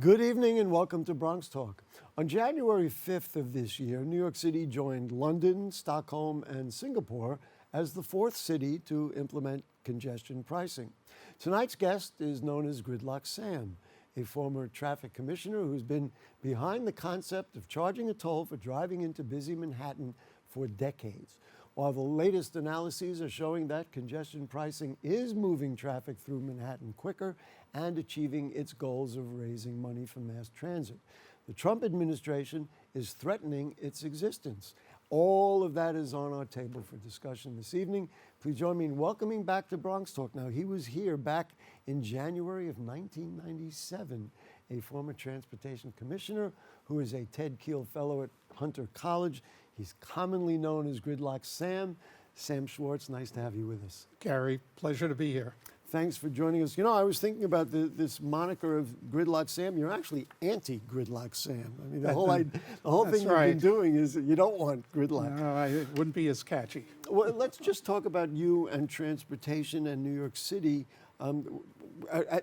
Good evening and welcome to Bronx Talk. On January 5th of this year, New York City joined London, Stockholm, and Singapore as the fourth city to implement congestion pricing. Tonight's guest is known as Gridlock Sam, a former traffic commissioner who's been behind the concept of charging a toll for driving into busy Manhattan for decades. While the latest analyses are showing that congestion pricing is moving traffic through Manhattan quicker and achieving its goals of raising money for mass transit, the Trump administration is threatening its existence. All of that is on our table for discussion this evening. Please join me in welcoming back to Bronx Talk. Now, he was here back in January of 1997, a former transportation commissioner who is a Ted Kheel Fellow at Hunter College. He's commonly known as Gridlock Sam. Sam Schwartz, nice to have you with us. Gary, pleasure to be here. Thanks for joining us. You know, I was thinking about this moniker of Gridlock Sam. You're actually anti-Gridlock Sam. I mean, the whole thing you've been doing is that you don't want gridlock. No, it wouldn't be as catchy. Well, let's just talk about you and transportation and New York City.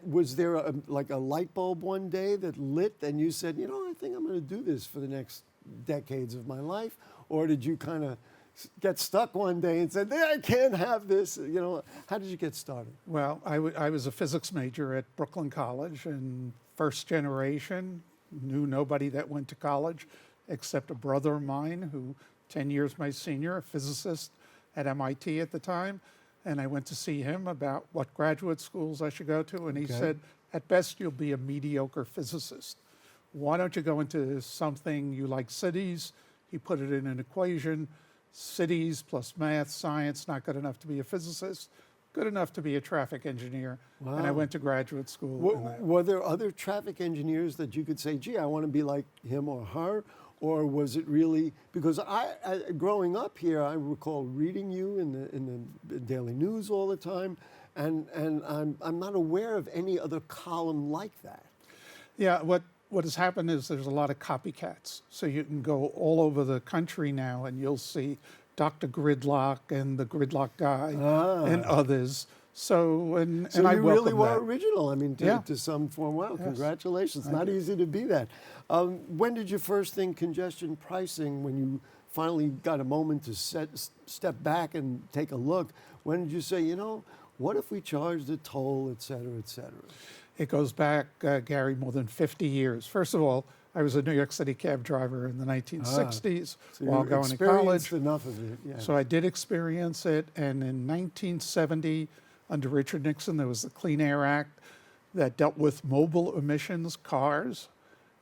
Was there a light bulb one day that lit and you said, you know, I think I'm going to do this for the next decades of my life? Or did you kind of get stuck one day and said, I can't have this? You know, how did you get started? Well, I was a physics major at Brooklyn College, and first generation, knew nobody that went to college except a brother of mine who, 10 years my senior, a physicist at MIT at the time. And I went to see him about what graduate schools I should go to, and he said, at best, you'll be a mediocre physicist. Why don't you go into something you like, cities? He put it in an equation. Cities plus math, science, not good enough to be a physicist, good enough to be a traffic engineer. Wow. And I went to graduate school. Were there other traffic engineers that you could say, gee, I want to be like him or her? Or was it really, because growing up here, I recall reading you in the Daily News all the time, and I'm not aware of any other column like that. Yeah, what has happened is there's a lot of copycats. So you can go all over the country now and you'll see Dr. Gridlock and the Gridlock guy and others. So I you really were that. Original. I mean, to some form. Wow, congratulations. Not easy to be that. When did you first think congestion pricing, when you finally got a moment to step back and take a look, when did you say, you know, what if we charged a toll, et cetera, et cetera? It goes back, Gary, more than 50 years. First of all, I was a New York City cab driver in the 1960s while going to college. Enough of it. Yeah. So I did experience it. And in 1970, under Richard Nixon, there was the Clean Air Act that dealt with mobile emissions, cars.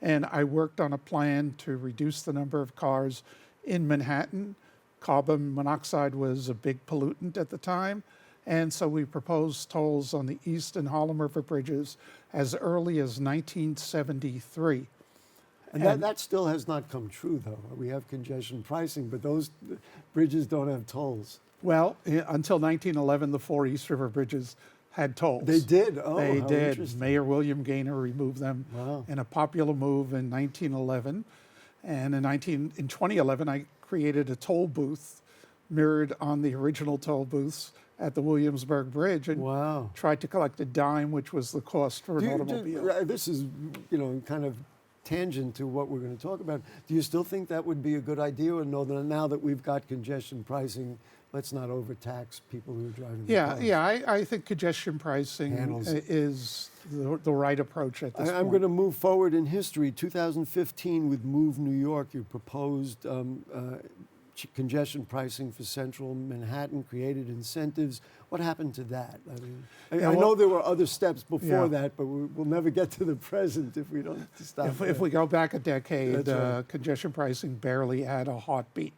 And I worked on a plan to reduce the number of cars in Manhattan. Carbon monoxide was a big pollutant at the time. And so we proposed tolls on the East and Harlem River bridges as early as 1973. And that still has not come true, though. We have congestion pricing, but those bridges don't have tolls. Well, until 1911, the 4 East River bridges had tolls. They did? Oh, they how did. Interesting. Mayor William Gaynor removed them in a popular move in 1911. And in 2011, I created a toll booth mirrored on the original toll booths at the Williamsburg Bridge and tried to collect a dime, which was the cost for an automobile. This is, you know, kind of tangent to what we're going to talk about. Do you still think that would be a good idea, or no, that now that we've got congestion pricing, let's not overtax people who are driving the cars? I think congestion pricing is the right approach at this point. I'm going to move forward in history. 2015 with Move New York, you proposed congestion pricing for central Manhattan, created incentives. What happened to that? I mean, I know there were other steps before that, but we'll never get to the present if we don't stop. If we go back a decade, congestion pricing barely had a heartbeat.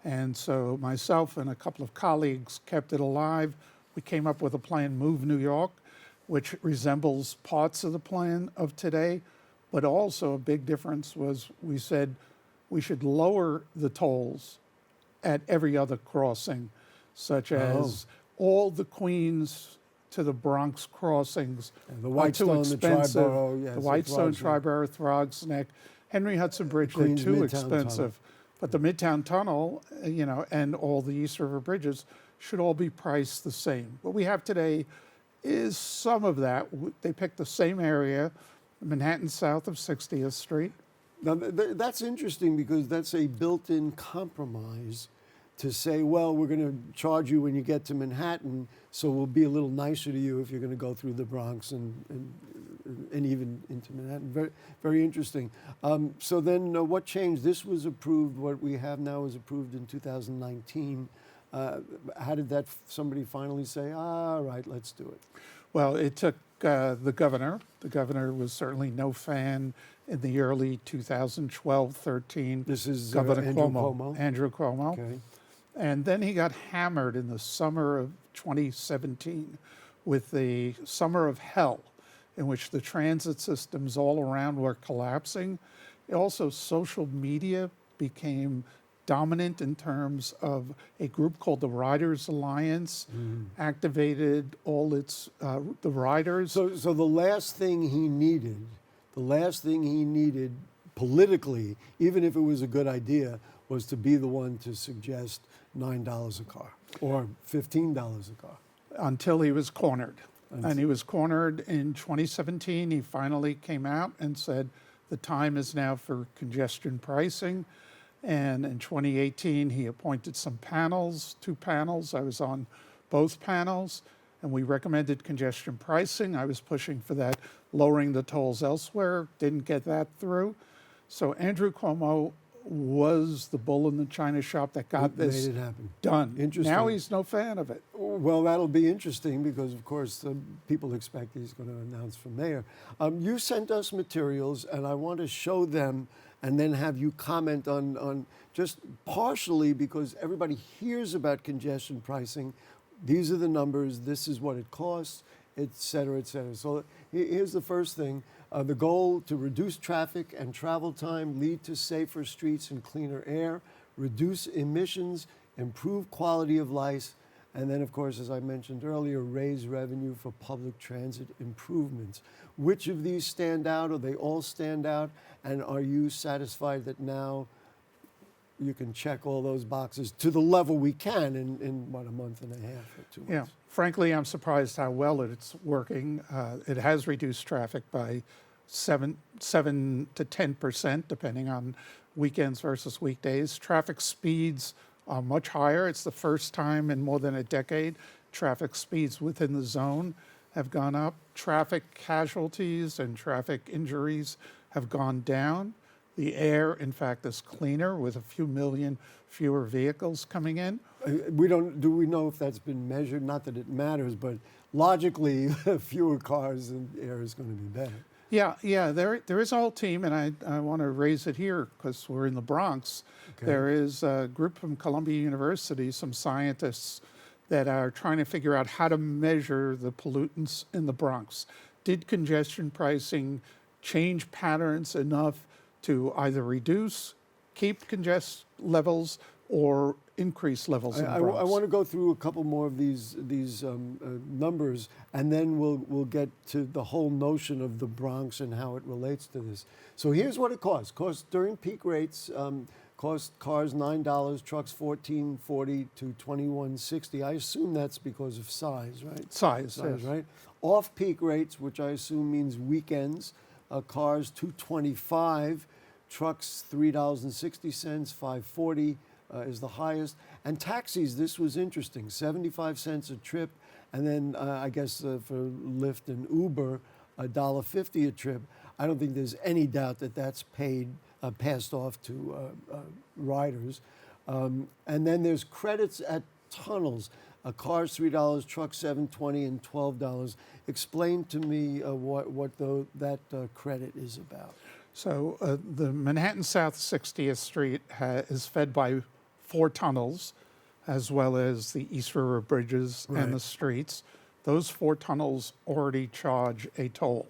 And so myself and a couple of colleagues kept it alive. We came up with a plan, Move New York, which resembles parts of the plan of today, but also a big difference was we said we should lower the tolls at every other crossing, such as all the Queens to the Bronx crossings. The Whitestone, the Triborough, the Whitestone, Triborough, Throgs Neck, Henry Hudson Bridge, they're too expensive. But the Midtown Tunnel, you know, and all the East River bridges should all be priced the same. What we have today is some of that. They pick the same area, Manhattan south of 60th Street. Now, that's interesting because that's a built-in compromise to say, well, we're going to charge you when you get to Manhattan, so we'll be a little nicer to you if you're going to go through the Bronx and even into Manhattan. Very, very interesting. So then what changed? This was approved, what we have now was approved in 2019. How did that, somebody finally say, all right, let's do it? Well, it took the governor. The governor was certainly no fan in the early 2012-13. This is Governor Andrew Cuomo. Andrew Cuomo. Okay. And then he got hammered in the summer of 2017 with the summer of hell, in which the transit systems all around were collapsing. Also, social media became dominant in terms of a group called the Riders Alliance, activated all its the riders. So the last thing he needed politically, even if it was a good idea, was to be the one to suggest $9 a car or $15 a car. Until he was cornered. And he was cornered in 2017. He finally came out and said, the time is now for congestion pricing. And in 2018, he appointed some panels, 2 panels. I was on both panels, and we recommended congestion pricing. I was pushing for that, lowering the tolls elsewhere, didn't get that through. So Andrew Cuomo was the bull in the china shop that got this made it happen. Done. Interesting. Now he's no fan of it. Well, that'll be interesting because, of course, people expect he's going to announce for mayor. You sent us materials, and I want to show them and then have you comment on just partially, because everybody hears about congestion pricing. These are the numbers. This is what it costs, et cetera, et cetera. So here's the first thing. The goal to reduce traffic and travel time, lead to safer streets and cleaner air, reduce emissions, improve quality of life, and then, of course, as I mentioned earlier, raise revenue for public transit improvements. Which of these stand out, or they all stand out? And are you satisfied that now you can check all those boxes to the level we can in what, a month and a half or 2 months? Yeah, frankly, I'm surprised how well it's working. It has reduced traffic by 7 to 10%, depending on weekends versus weekdays. Traffic speeds are much higher. It's the first time in more than a decade traffic speeds within the zone have gone up. Traffic casualties and traffic injuries have gone down. The air, in fact, is cleaner with a few million fewer vehicles coming in. Do we know if that's been measured? Not that it matters, but logically, fewer cars and air is going to be better. Yeah. There is a whole team, and I want to raise it here because we're in the Bronx. Okay. There is a group from Columbia University, some scientists that are trying to figure out how to measure the pollutants in the Bronx. Did congestion pricing change patterns enough to either reduce, keep congestion levels, or increase levels in the Bronx? I want to go through a couple more of these numbers, and then we'll get to the whole notion of the Bronx and how it relates to this. So here's what it costs. Costs during peak rates, cost cars $9, trucks $14.40 to $21.60. I assume that's because of size, right? Size, yes. Right? Off-peak rates, which I assume means weekends, cars $2.25, trucks $3.60, $5.40 is the highest. And taxis, this was interesting, 75 cents a trip, and then I guess for Lyft and Uber, $1.50 a trip. I don't think there's any doubt that that's passed off to riders. And then there's credits at tunnels. Cars $3, trucks $7.20, and $12. Explain to me what that credit is about. So the Manhattan South 60th Street is fed by 4 tunnels, as well as the East River bridges and the streets. Those 4 tunnels already charge a toll.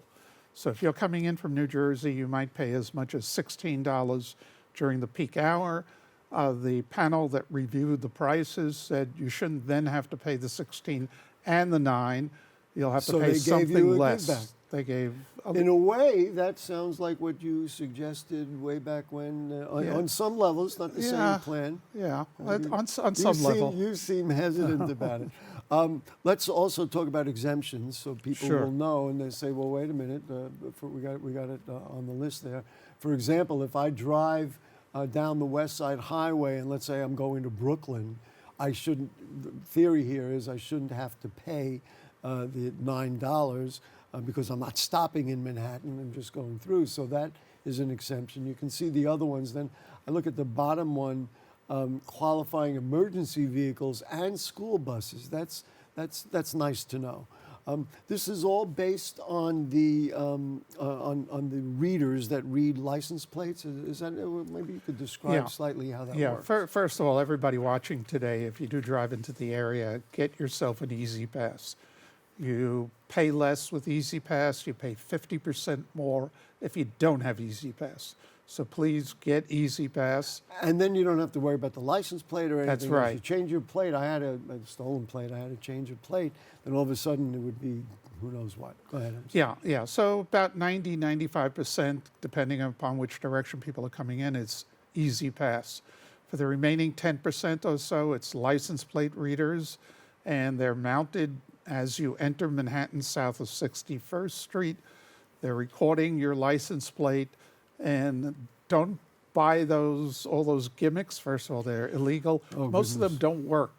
So if you're coming in from New Jersey, you might pay as much as $16 during the peak hour. The panel that reviewed the prices said you shouldn't then have to pay the 16 and the 9. You'll have to pay something less. They gave. In a way, that sounds like what you suggested way back when, on some levels, not the same plan. Yeah, on some level. You seem hesitant about it. Let's also talk about exemptions, so people Sure. will know, and they say, "Well, wait a minute, we got it on the list there." For example, if I drive down the West Side Highway, and let's say I'm going to Brooklyn, I shouldn't. The theory here is I shouldn't have to pay the $9 because I'm not stopping in Manhattan. I'm just going through. So that is an exemption. You can see the other ones. Then I look at the bottom one. Qualifying emergency vehicles and school buses. That's nice to know. This is all based on the readers that read license plates. Is that maybe you could describe Yeah. slightly how that Yeah, works? first of all, everybody watching today, if you do drive into the area, get yourself an Easy Pass. You pay less with Easy Pass. You pay 50% more if you don't have Easy Pass. So please get Easy Pass. And then you don't have to worry about the license plate or anything. That's If right. you change your plate, I had a stolen plate. I had to change a plate. Then all of a sudden it would be who knows what. Go ahead. I'm sorry. Yeah. So about 95%, depending upon which direction people are coming in, it's Easy Pass. For the remaining 10% or so, it's license plate readers, and they're mounted as you enter Manhattan south of 61st Street. They're recording your license plate, and don't buy all those gimmicks. First of all, they're illegal. Oh, Most of them goodness. don't work.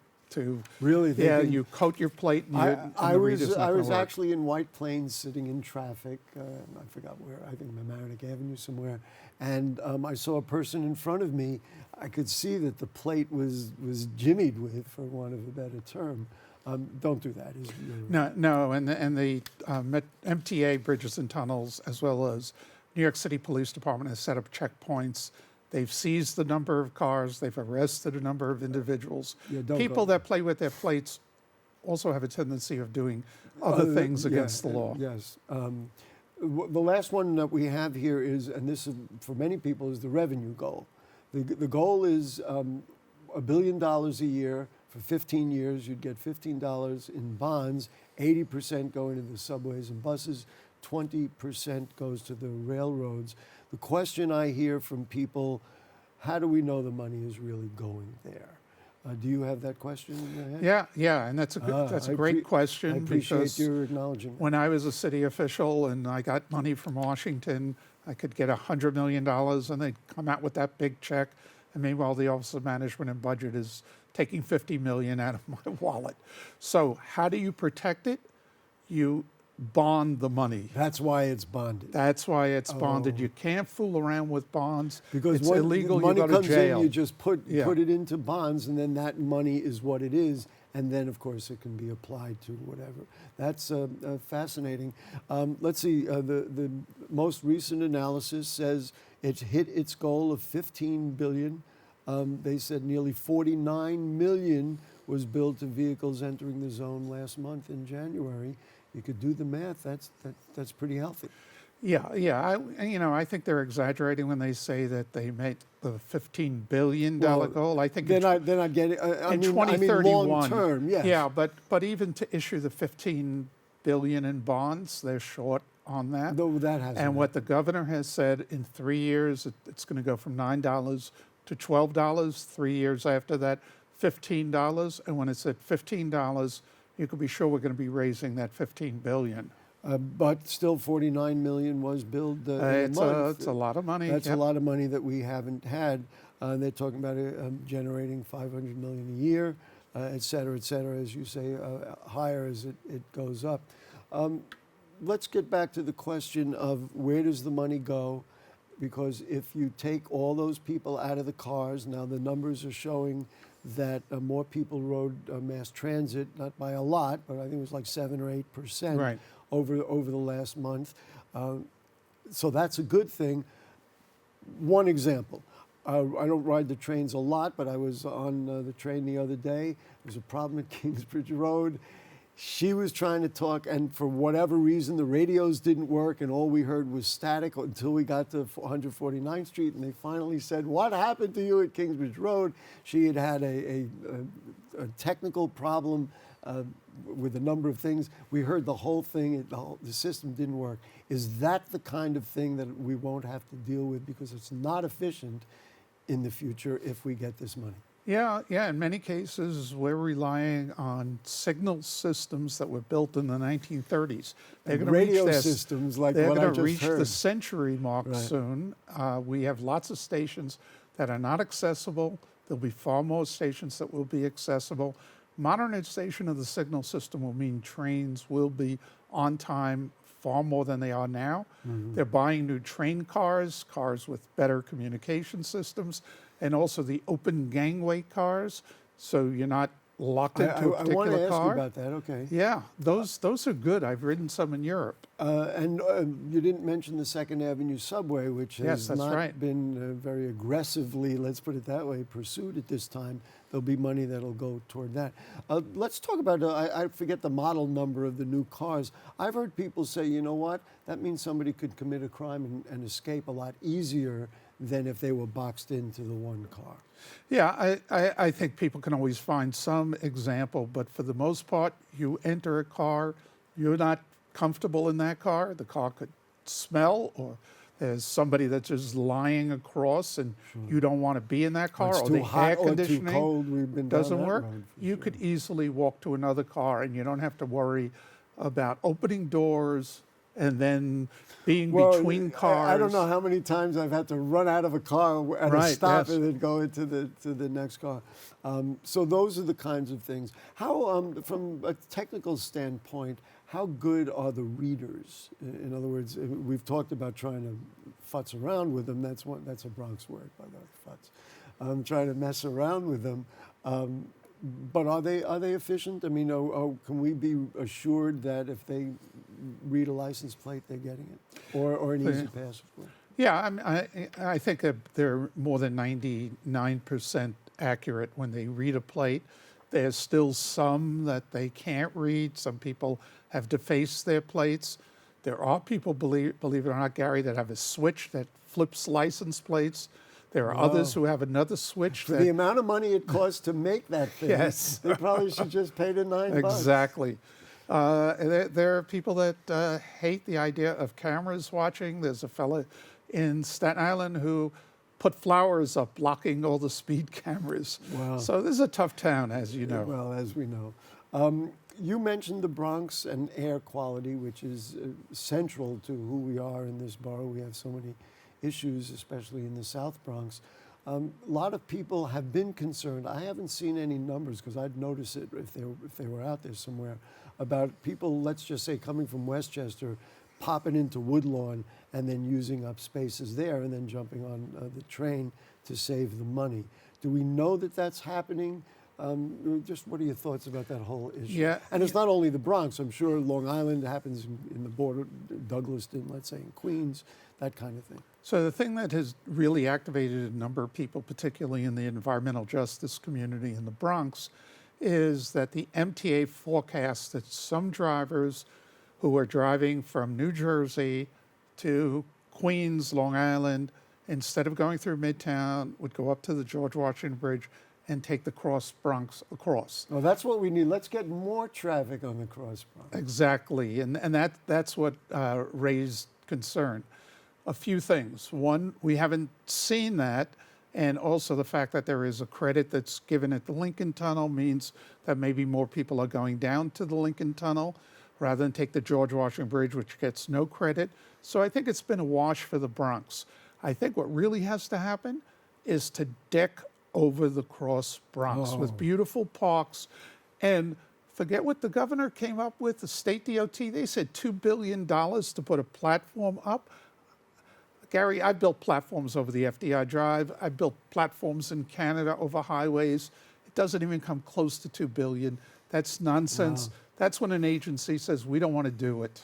Really? They Yeah, can- you coat your plate and, I the was reader's not gonna work. actually in White Plains sitting in traffic. I forgot where. I think Mamaroneck Avenue somewhere, and I saw a person in front of me. I could see that the plate was jimmied with, for want of a better term. Don't do that. No, and the MTA Bridges and Tunnels, as well as New York City Police Department, has set up checkpoints. They've seized the number of cars. They've arrested a number of individuals. Yeah, don't People go. that play with their plates also have a tendency of doing other things against the law. Yes. The last one that we have here is, and this is, for many people, is the revenue goal. The goal is $1 billion a year for 15 years. You'd get $15 in bonds. 80% go into the subways and buses. 20% goes to the railroads. The question I hear from people, how do we know the money is really going there? Do you have that question in your head? Yeah, and that's a great question. I appreciate because your acknowledging. when I was a city official and I got money from Washington, I could get $100 million and they'd come out with that big check. And meanwhile, the Office of Management and Budget is taking $50 million out of my wallet. So how do you protect it? You bond the money. That's why it's bonded. That's why it's bonded. You can't fool around with bonds. Because it's when illegal. money You go to comes jail. in, you just put Yeah. it into bonds, and then that money is what it is, and then of course it can be applied to whatever. That's fascinating. Let's see. The most recent analysis says it's hit its goal of 15 billion. They said nearly 49 million was billed to vehicles entering the zone last month in January. You could do the math. That's pretty healthy. Yeah. I think they're exaggerating when they say that they made the $15 billion goal. I think Then I get it. in I mean 2031. long term, yes. Yeah, but even to issue the $15 billion in bonds, they're short on that. Though that hasn't. And what the governor has said, in 3 years, it's going to go from $9 to $12. 3 years after that, $15. And when it's at $15, you can be sure we're going to be raising that $15 billion. But still, 49 million was billed in a month. It's a lot of money. That's Yep. a lot of money that we haven't had. They're talking about generating 500 million a year, et cetera, as you say, higher as it goes up. Let's get back to the question of where does the money go? Because if you take all those people out of the cars, now the numbers are showing that more people rode mass transit, not by a lot, but I think it was like 7 or 8% Right. over the last month. So that's a good thing. One example, I don't ride the trains a lot, but I was on the train the other day. There's a problem at Kingsbridge Road. She was trying to talk, and for whatever reason, the radios didn't work, and all we heard was static until we got to 149th Street, and they finally said, "What happened to you at Kingsbridge Road?" She had had a technical problem with a number of things. We heard the whole thing, the system didn't work. Is that the kind of thing that we won't have to deal with because it's not efficient in the future if we get this money? Yeah, yeah. In many cases, we're relying on signal systems that were built in the 1930s. They're going to reach Radio their, systems like they're what I going to just reach the heard. century mark Right. soon. We have lots of stations that are not accessible. There'll be far more stations that will be accessible. Modernization of the signal system will mean trains will be on time far more than they are now. They're buying new train cars, cars with better communication systems, and also the open gangway cars, so you're not locked into a I want particular to ask car. you about that. Okay. Yeah, those are good. I've ridden some in Europe. And you didn't mention the Second Avenue subway, which has Yes, that's not right. been very aggressively, let's put it that way, pursued at this time. There'll be money that'll go toward that. Let's talk about, I forget the model number of the new cars. I've heard people say, you know what, that means somebody could commit a crime and escape a lot easier than if they were boxed into the one car. Yeah, I think people can always find some example, but for the most part, you enter a car, you're not comfortable in that car. The car could smell, or there's somebody that's just lying across and you don't want to be in that car, It's or too the hot air or too conditioning cold. We've been down doesn't that work. road for You sure. could easily walk to another car and you don't have to worry about opening doors and then being between cars. I don't know how many times I've had to run out of a car at a Right, stop yes. and then go into the next car. So those are the kinds of things. How, from a technical standpoint, how good are the readers? In other words, we've talked about trying to futz around with them. That's a Bronx word, by the way, futz. Trying to mess around with them. But are they efficient? I mean, can we be assured that if they read a license plate, they're getting it, or an easy pass, of course? Yeah, I think that they're more than 99% accurate when they read a plate. There's still some that they can't read. Some people have defaced their plates. There are people, believe it or not, Gary, that have a switch that flips license plates. There are others who have another switch. For the amount of money it costs to make that thing, Yes. they probably should just pay the $9. Exactly. There are people that hate the idea of cameras watching. There's a fella in Staten Island who put flowers up blocking all the speed cameras. Wow. So this is a tough town, as you know. Well, as we know. You mentioned the Bronx and air quality, which is central to who we are in this borough. We have so many issues, especially in the South Bronx. A lot of people have been concerned. I haven't seen any numbers because I'd notice it if they were out there somewhere, about people, let's just say, coming from Westchester, popping into Woodlawn and then using up spaces there and then jumping on the train to save the money. Do we know that that's happening? Just what are your thoughts about that whole issue? Yeah. And it's not only the Bronx. I'm sure Long Island happens in the border, Douglaston, let's say, in Queens, that kind of thing. So the thing that has really activated a number of people, particularly in the environmental justice community in the Bronx, is that the MTA forecasts that some drivers who are driving from New Jersey to Queens, Long Island, instead of going through Midtown, would go up to the George Washington Bridge and take the Cross Bronx across. Well, that's what we need. Let's get more traffic on the Cross Bronx. Exactly, and that's what raised concern. A few things. One, we haven't seen that, and also the fact that there is a credit that's given at the Lincoln Tunnel means that maybe more people are going down to the Lincoln Tunnel rather than take the George Washington Bridge, which gets no credit. So I think it's been a wash for the Bronx. I think what really has to happen is to deck over the Cross Bronx with beautiful parks. And forget what the governor came up with, the state DOT. They said $2 billion to put a platform up. Gary, I've built platforms over the FDR Drive. I've built platforms in Canada over highways. It doesn't even come close to $2 billion. That's nonsense. Wow. That's when an agency says, we don't want to do it.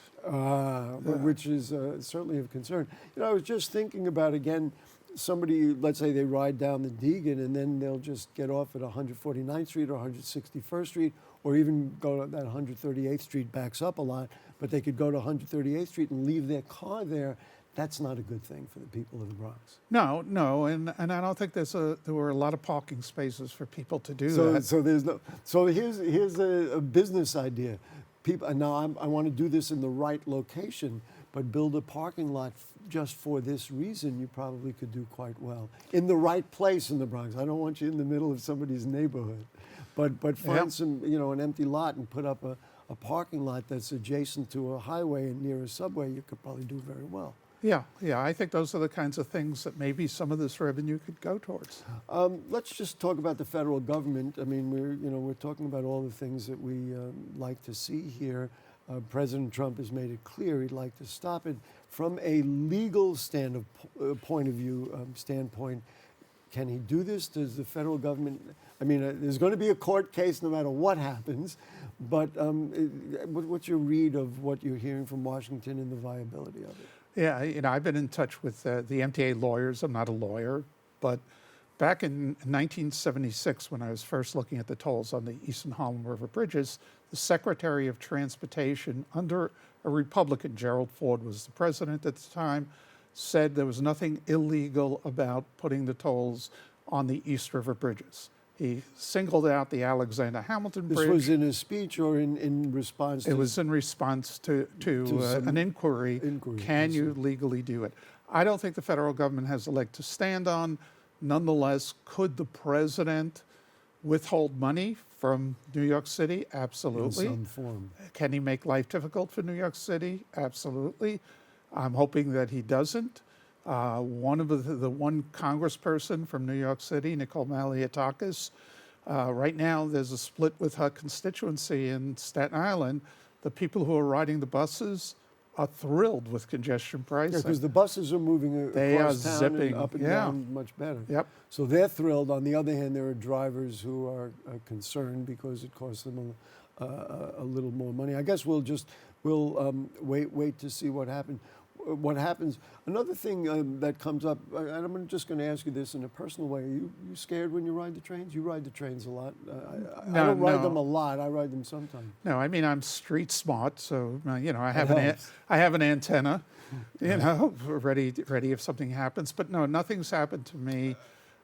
Which is certainly of concern. You know, I was just thinking about, again, somebody, let's say they ride down the Deegan and then they'll just get off at 149th Street or 161st Street, or even go to that 138th Street backs up a lot, but they could go to 138th Street and leave their car there. That's not a good thing for the people of the Bronx. No, and I don't think there were a lot of parking spaces for people to do that. So there's no. So here's a business idea. People now I want to do this in the right location. but build a parking lot just for this reason, you probably could do quite well. In the right place in the Bronx. I don't want you in the middle of somebody's neighborhood. But find some, an empty lot and put up a parking lot that's adjacent to a highway and near a subway, you could probably do very well. Yeah, I think those are the kinds of things that maybe some of this revenue could go towards. Let's just talk about the federal government. I mean, we're talking about all the things that we like to see here. President Trump has made it clear he'd like to stop it. From a legal point of view, standpoint, can he do this? Does the federal government? I mean, there's going to be a court case no matter what happens. But what's your read of what you're hearing from Washington and the viability of it? Yeah, I've been in touch with the MTA lawyers. I'm not a lawyer, but back in 1976, when I was first looking at the tolls on the Eastern Harlem River bridges, the Secretary of Transportation, under a Republican, Gerald Ford was the president at the time, said there was nothing illegal about putting the tolls on the East River bridges. He singled out the Alexander Hamilton Bridge. This was in a speech or in response to? It was in response to an inquiry. Can you legally do it? I don't think the federal government has a leg to stand on. Nonetheless, could the president withhold money from New York City? Absolutely. In some form. Can he make life difficult for New York City? Absolutely. I'm hoping that he doesn't. One of the one congressperson from New York City, Nicole Malliotakis, right now there's a split with her constituency in Staten Island. The people who are riding the buses are thrilled with congestion pricing. Yeah, because the buses are moving across town zipping. And up and down much better. Yep. So they're thrilled. On the other hand, there are drivers who are concerned because it costs them a little more money. I guess we'll wait to see what happens. Another thing that comes up, and I'm just going to ask you this in a personal way. Are you scared when you ride the trains? You ride the trains a lot. I don't ride them a lot. I ride them sometimes. No, I mean, I'm street smart, so I have an antenna, ready if something happens. But no, nothing's happened to me,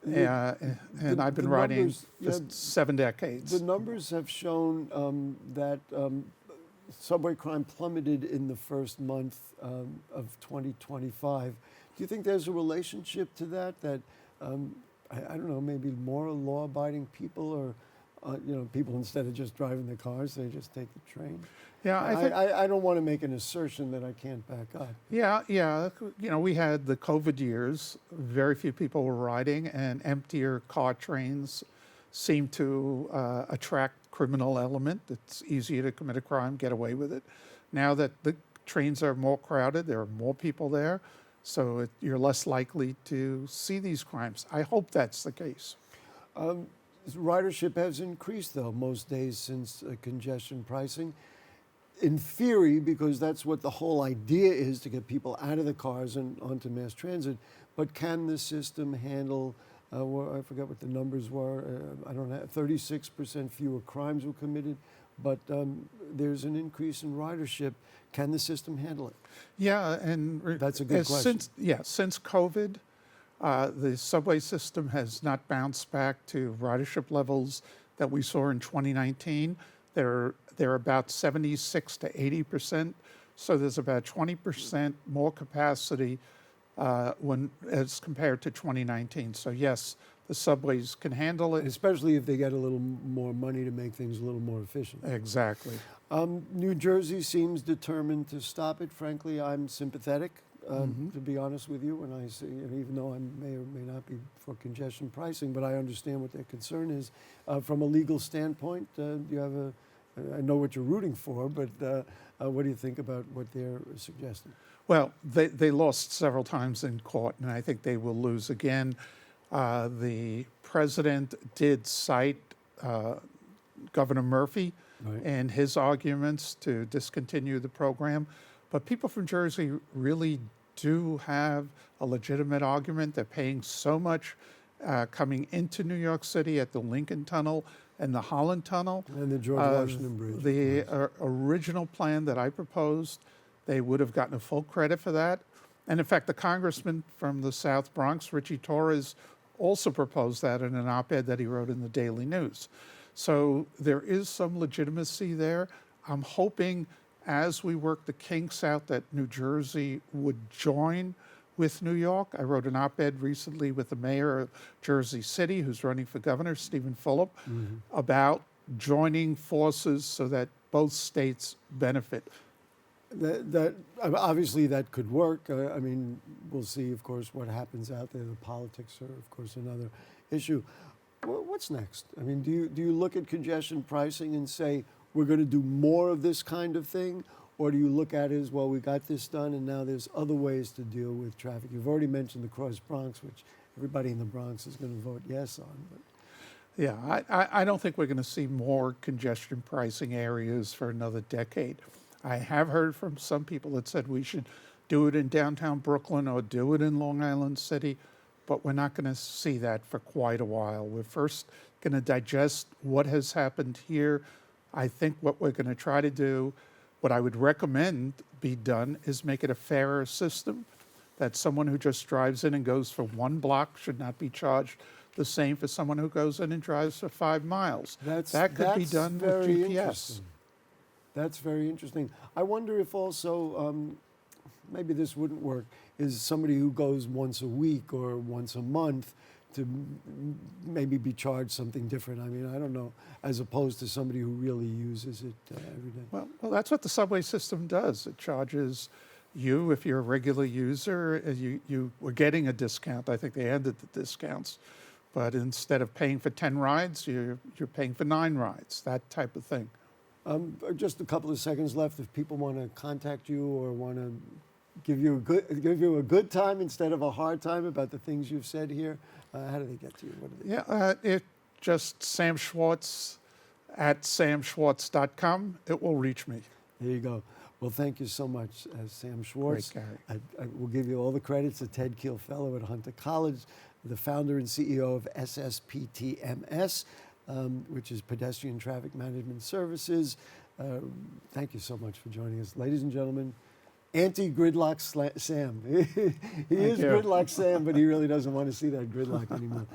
and I've been riding for 7 decades. The numbers have shown that subway crime plummeted in the first month of 2025. Do you think there's a relationship to that? That I don't know, maybe more law-abiding people, or people instead of just driving the cars, they just take the train. Yeah, I don't want to make an assertion that I can't back up. Yeah. We had the COVID years. Very few people were riding, and emptier car trains seem to attract criminal element. It's easier to commit a crime, get away with it. Now that the trains are more crowded, there are more people there, so you're less likely to see these crimes. I hope that's the case. Ridership has increased, though, most days since congestion pricing. In theory, because that's what the whole idea is, to get people out of the cars and onto mass transit. But can the system handle, I forget what the numbers were, 36% fewer crimes were committed, but there's an increase in ridership. Can the system handle it? Yeah, and that's a good question. Since COVID, the subway system has not bounced back to ridership levels that we saw in 2019. They're about 76 to 80%, so there's about 20% more capacity as compared to 2019. So yes, the subways can handle it. Especially if they get a little more money to make things a little more efficient. Exactly. New Jersey seems determined to stop it. Frankly, I'm sympathetic, to be honest with you, when I say, even though I may or may not be for congestion pricing, but I understand what their concern is. From a legal standpoint, do you have I know what you're rooting for, but what do you think about what they're suggesting? Well, they lost several times in court, and I think they will lose again. The president did cite Governor Murphy and his arguments to discontinue the program, but people from Jersey really do have a legitimate argument. They're paying so much coming into New York City at the Lincoln Tunnel and the Holland Tunnel. And the George Washington Bridge. The original plan that I proposed, they would have gotten a full credit for that. And in fact, the congressman from the South Bronx, Richie Torres, also proposed that in an op-ed that he wrote in the Daily News. So there is some legitimacy there. I'm hoping as we work the kinks out that New Jersey would join with New York. I wrote an op-ed recently with the mayor of Jersey City, who's running for governor, Stephen Phillip, about joining forces so that both states benefit. That obviously that could work. I mean, we'll see, of course, what happens out there. The politics are, of course, another issue. What's next? I mean, do you look at congestion pricing and say we're going to do more of this kind of thing, or do you look at it as, well, we got this done, and now there's other ways to deal with traffic? You've already mentioned the Cross Bronx, which everybody in the Bronx is going to vote yes on. But Yeah, I don't think we're going to see more congestion pricing areas for another decade. I have heard from some people that said we should do it in downtown Brooklyn or do it in Long Island City, but we're not going to see that for quite a while. We're first going to digest what has happened here. I think what we're going to try to do, what I would recommend be done, is make it a fairer system, that someone who just drives in and goes for 1 block should not be charged the same for someone who goes in and drives for 5 miles. That could be done with GPS. That's very interesting. I wonder if also, maybe this wouldn't work, is somebody who goes once a week or once a month to maybe be charged something different. I mean, I don't know, as opposed to somebody who really uses it every day. Well, that's what the subway system does. It charges you, if you're a regular user, you were getting a discount. I think they ended the discounts. But instead of paying for 10 rides, you're paying for 9 rides, that type of thing. Just a couple of seconds left. If people want to contact you or want to give you a good time instead of a hard time about the things you've said here, how do they get to you? What do they It just Sam Schwartz at samschwartz.com. It will reach me. There you go. Well, thank you so much, Sam Schwartz. Great, Gary. I will give you all the credits to Ted Kheel Fellow at Hunter College, the founder and CEO of SSPTMS, which is Pedestrian Traffic Management Services. Thank you so much for joining us. Ladies and gentlemen, anti-gridlock Sam. He is gridlock Sam, but he really doesn't want to see that gridlock anymore.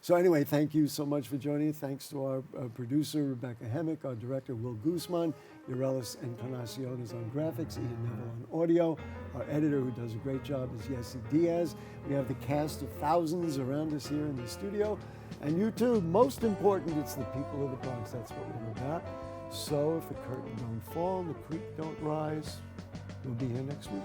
So anyway, thank you so much for joining us. Thanks to our producer, Rebecca Hemick, our director, Will Guzman, Urelis Encarnacion is on graphics, Ian Neville on audio. Our editor, who does a great job, is Yessi Diaz. We have the cast of thousands around us here in the studio. And you too, most important, it's the people of the Bronx. That's what we're about. So if the curtain don't fall, the creek don't rise, we'll be here next week.